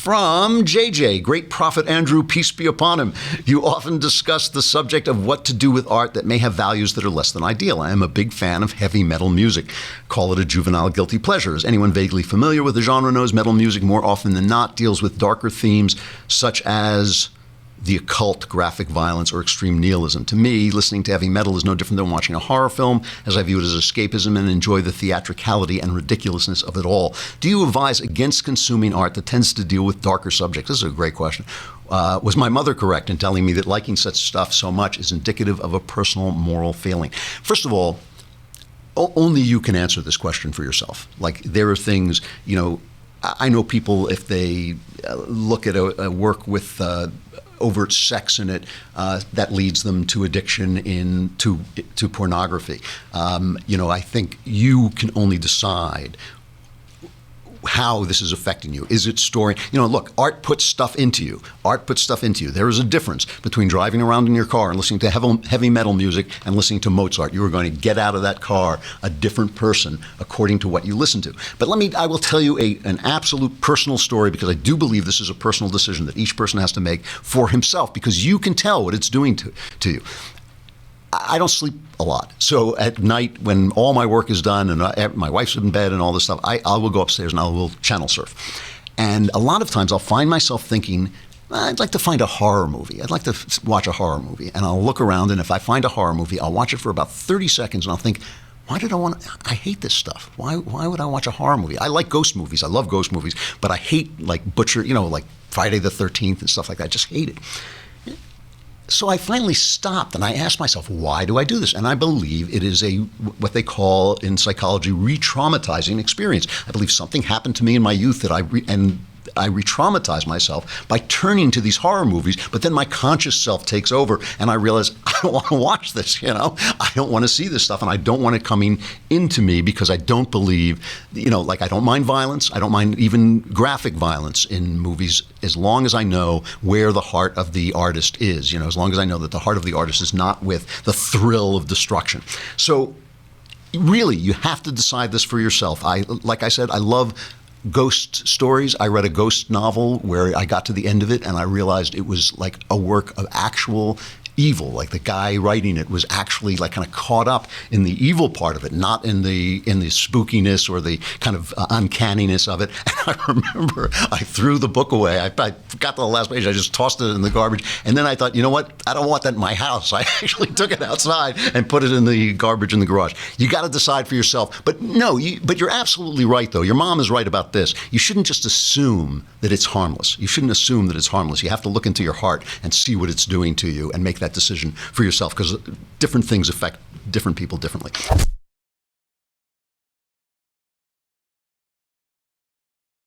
From JJ, Great Prophet Andrew, peace be upon him. You often discuss the subject of what to do with art that may have values that are less than ideal. I am a big fan of heavy metal music. Call it a juvenile guilty pleasure. As anyone vaguely familiar with the genre knows, metal music more often than not deals with darker themes such as the occult, graphic violence, or extreme nihilism. To me, listening to heavy metal is no different than watching a horror film, as I view it as escapism and enjoy the theatricality and ridiculousness of it all. Do you advise against consuming art that tends to deal with darker subjects? This is a great question. Was my mother correct in telling me that liking such stuff so much is indicative of a personal moral failing? First of all, only you can answer this question for yourself. Like, there are things, you know, I know people, if they look at a work with overt sex in it, that leads them to addiction to pornography. I think you can only decide how this is affecting you. Is it story? Look, art puts stuff into you. Art puts stuff into you. There is a difference between driving around in your car and listening to heavy metal music and listening to Mozart. You are going to get out of that car a different person according to what you listen to. But I will tell you an absolute personal story, because I do believe this is a personal decision that each person has to make for himself, because you can tell what it's doing to you. I don't sleep a lot. So at night, when all my work is done and my wife's in bed and all this stuff, I will go upstairs and I will channel surf. And a lot of times I'll find myself thinking, I'd like to find a horror movie. I'd like to watch a horror movie. And I'll look around, and if I find a horror movie, I'll watch it for about 30 seconds and I'll think, I hate this stuff. Why would I watch a horror movie? I like ghost movies. I love ghost movies, but I hate like like Friday the 13th and stuff like that. I just hate it. So I finally stopped and I asked myself, why do I do this? And I believe it is what they call in psychology re-traumatizing experience. I believe something happened to me in my youth that I re-traumatize myself by turning to these horror movies, but then my conscious self takes over and I realize I don't want to watch this, I don't want to see this stuff, and I don't want it coming into me, because I don't believe, I don't mind violence. I don't mind even graphic violence in movies, as long as I know where the heart of the artist is, as long as I know that the heart of the artist is not with the thrill of destruction. So really, you have to decide this for yourself. Like I said, I love ghost stories. I read a ghost novel where I got to the end of it and I realized it was like a work of actual evil. Like, the guy writing it was actually like kind of caught up in the evil part of it, not in the spookiness or the kind of uncanniness of it. And I remember I threw the book away. I got to the last page. I just tossed it in the garbage. And then I thought, you know what? I don't want that in my house. I actually took it outside and put it in the garbage in the garage. You got to decide for yourself. But but you're absolutely right, though. Your mom is right about this. You shouldn't just assume that it's harmless. You shouldn't assume that it's harmless. You have to look into your heart and see what it's doing to you and make that decision for yourself, because different things affect different people differently.